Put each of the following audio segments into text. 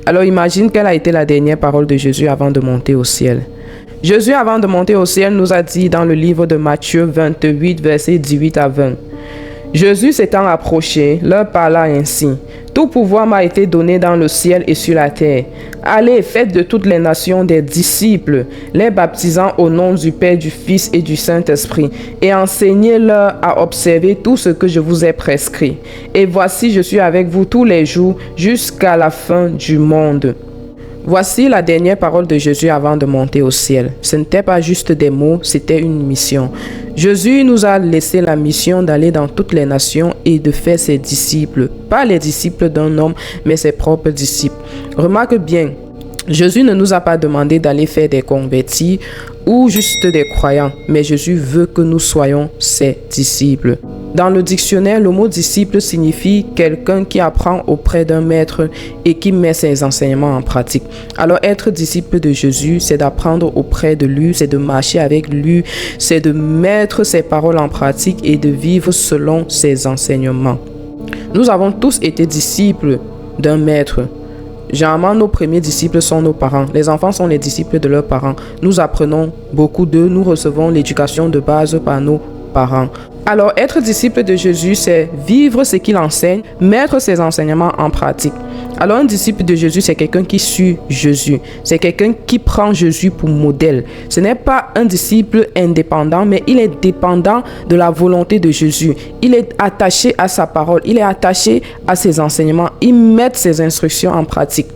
Alors imagine quelle a été la dernière parole de Jésus avant de monter au ciel. Jésus, avant de monter au ciel, nous a dit dans le livre de Matthieu 28, versets 18 à 20. Jésus s'étant approché, leur parla ainsi. Tout pouvoir m'a été donné dans le ciel et sur la terre. Allez, faites de toutes les nations des disciples, les baptisant au nom du Père, du Fils et du Saint-Esprit, et enseignez-leur à observer tout ce que je vous ai prescrit. Et voici, je suis avec vous tous les jours jusqu'à la fin du monde. Voici la dernière parole de Jésus avant de monter au ciel. Ce n'était pas juste des mots, c'était une mission. Jésus nous a laissé la mission d'aller dans toutes les nations et de faire ses disciples. Pas les disciples d'un homme, mais ses propres disciples. Remarque bien, Jésus ne nous a pas demandé d'aller faire des convertis ou juste des croyants, mais Jésus veut que nous soyons ses disciples. Dans le dictionnaire, le mot disciple signifie quelqu'un qui apprend auprès d'un maître et qui met ses enseignements en pratique. Alors être disciple de Jésus, c'est d'apprendre auprès de lui, c'est de marcher avec lui, c'est de mettre ses paroles en pratique et de vivre selon ses enseignements. Nous avons tous été disciples d'un maître. Généralement, nos premiers disciples sont nos parents. Les enfants sont les disciples de leurs parents. Nous apprenons beaucoup d'eux, nous recevons l'éducation de base par nos parents. Alors, être disciple de Jésus, c'est vivre ce qu'il enseigne, mettre ses enseignements en pratique. Alors, un disciple de Jésus, c'est quelqu'un qui suit Jésus. C'est quelqu'un qui prend Jésus pour modèle. Ce n'est pas un disciple indépendant, mais il est dépendant de la volonté de Jésus. Il est attaché à sa parole. Il est attaché à ses enseignements. Il met ses instructions en pratique.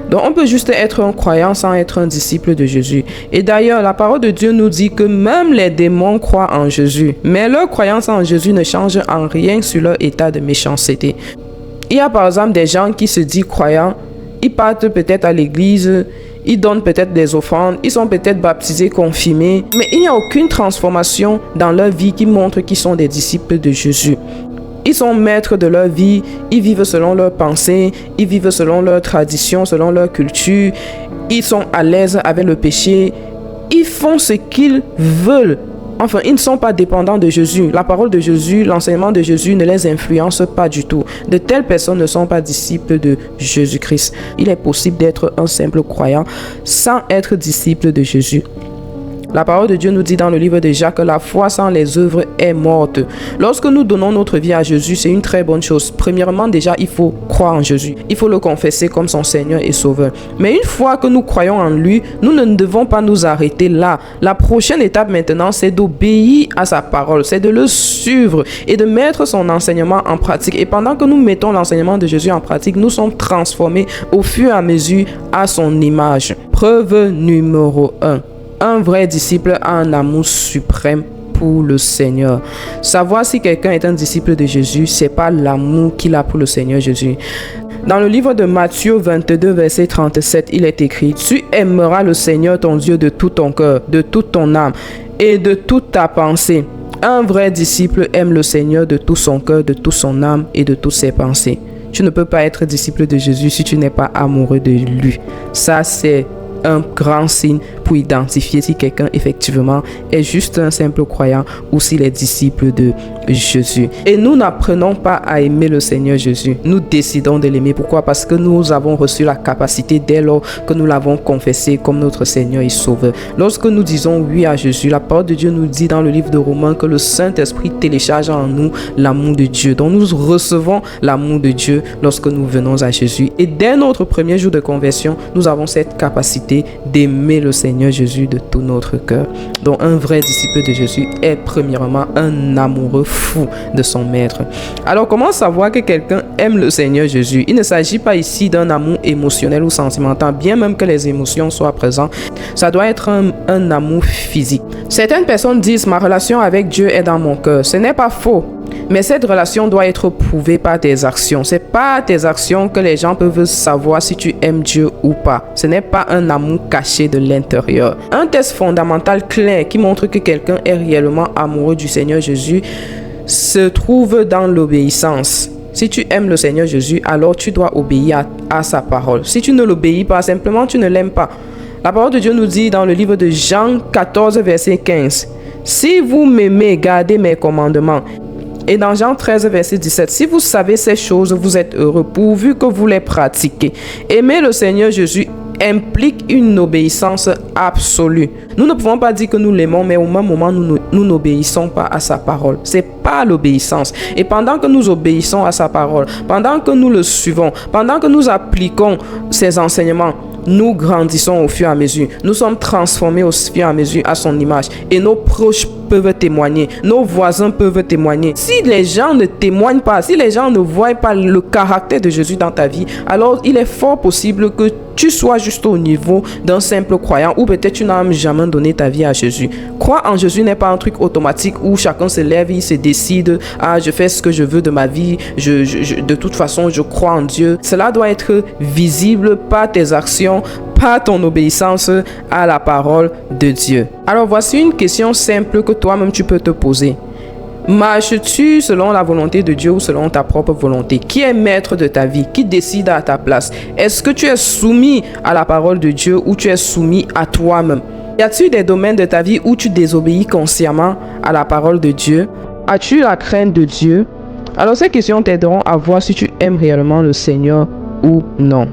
Donc, on peut juste être un croyant sans être un disciple de Jésus. Et d'ailleurs, la parole de Dieu nous dit que même les démons croient en Jésus. Mais leur croyance en Jésus ne change en rien sur leur état de méchanceté. Il y a par exemple des gens qui se disent croyants, ils partent peut-être à l'église, ils donnent peut-être des offrandes, ils sont peut-être baptisés, confirmés, mais il n'y a aucune transformation dans leur vie qui montre qu'ils sont des disciples de Jésus. Ils sont maîtres de leur vie, ils vivent selon leurs pensées, ils vivent selon leurs traditions, selon leur culture, ils sont à l'aise avec le péché, ils font ce qu'ils veulent. Enfin, ils ne sont pas dépendants de Jésus. La parole de Jésus, l'enseignement de Jésus ne les influence pas du tout. De telles personnes ne sont pas disciples de Jésus-Christ. Il est possible d'être un simple croyant sans être disciple de Jésus. La parole de Dieu nous dit dans le livre de Jacques que la foi sans les œuvres est morte. Lorsque nous donnons notre vie à Jésus, c'est une très bonne chose. Premièrement, déjà, il faut croire en Jésus. Il faut le confesser comme son Seigneur et Sauveur. Mais une fois que nous croyons en lui, nous ne devons pas nous arrêter là. La prochaine étape maintenant, c'est d'obéir à sa parole. C'est de le suivre et de mettre son enseignement en pratique. Et pendant que nous mettons l'enseignement de Jésus en pratique, nous sommes transformés au fur et à mesure à son image. Preuve numéro 1. Un vrai disciple a un amour suprême pour le Seigneur. Savoir si quelqu'un est un disciple de Jésus, c'est pas l'amour qu'il a pour le Seigneur Jésus. Dans le livre de Matthieu 22, verset 37, il est écrit: Tu aimeras le Seigneur ton Dieu de tout ton cœur, de toute ton âme et de toute ta pensée. Un vrai disciple aime le Seigneur de tout son cœur, de toute son âme et de toutes ses pensées. Tu ne peux pas être disciple de Jésus si tu n'es pas amoureux de lui. Ça, c'est un grand signe pour identifier si quelqu'un effectivement est juste un simple croyant ou s'il est disciple de Jésus. Et nous n'apprenons pas à aimer le Seigneur Jésus. Nous décidons de l'aimer. Pourquoi? Parce que nous avons reçu la capacité dès lors que nous l'avons confessé comme notre Seigneur et Sauveur. Lorsque nous disons oui à Jésus, la parole de Dieu nous dit dans le livre de Romains que le Saint-Esprit télécharge en nous l'amour de Dieu. Donc nous recevons l'amour de Dieu lorsque nous venons à Jésus. Et dès notre premier jour de conversion, nous avons cette capacité d'aimer le Seigneur Jésus de tout notre cœur. Donc un vrai disciple de Jésus est premièrement un amoureux fou de son maître. Alors comment savoir que quelqu'un aime le Seigneur Jésus? Il ne s'agit pas ici d'un amour émotionnel ou sentimental, bien même que les émotions soient présentes. Ça doit être un amour physique. Certaines personnes disent: ma relation avec Dieu est dans mon cœur. Ce n'est pas faux. Mais cette relation doit être prouvée par tes actions. C'est par tes actions que les gens peuvent savoir si tu aimes Dieu ou pas. Ce n'est pas un amour caché de l'intérieur. Un test fondamental clair qui montre que quelqu'un est réellement amoureux du Seigneur Jésus se trouve dans l'obéissance. Si tu aimes le Seigneur Jésus, alors tu dois obéir à sa parole. Si tu ne l'obéis pas, simplement tu ne l'aimes pas. La parole de Dieu nous dit dans le livre de Jean 14, verset 15: Si vous m'aimez, gardez mes commandements. Et dans Jean 13, verset 17, si vous savez ces choses, vous êtes heureux pourvu que vous les pratiquez. Aimer le Seigneur Jésus implique une obéissance absolue. Nous ne pouvons pas dire que nous l'aimons, mais au même moment, nous n'obéissons pas à sa parole. C'est pas l'obéissance. Et pendant que nous obéissons à sa parole, pendant que nous le suivons, pendant que nous appliquons ses enseignements, nous grandissons au fur et à mesure. Nous sommes transformés au fur et à mesure à son image. Et nos proches peuvent témoigner. Nos voisins peuvent témoigner. Si les gens ne témoignent pas, si les gens ne voient pas le caractère de Jésus dans ta vie, alors il est fort possible que tu sois juste au niveau d'un simple croyant ou peut-être tu n'as jamais donné ta vie à Jésus. Croire en Jésus n'est pas un truc automatique où chacun se lève, il se décide, je fais ce que je veux de ma vie, de toute façon je crois en Dieu. Cela doit être visible par tes actions, par ton obéissance à la parole de Dieu. Alors voici une question simple que toi-même tu peux te poser. Marches-tu selon la volonté de Dieu ou selon ta propre volonté? Qui est maître de ta vie? Qui décide à ta place? Est-ce que tu es soumis à la parole de Dieu ou tu es soumis à toi-même? Y a-t-il des domaines de ta vie où tu désobéis consciemment à la parole de Dieu? As-tu la crainte de Dieu? Alors ces questions t'aideront à voir si tu aimes réellement le Seigneur ou non.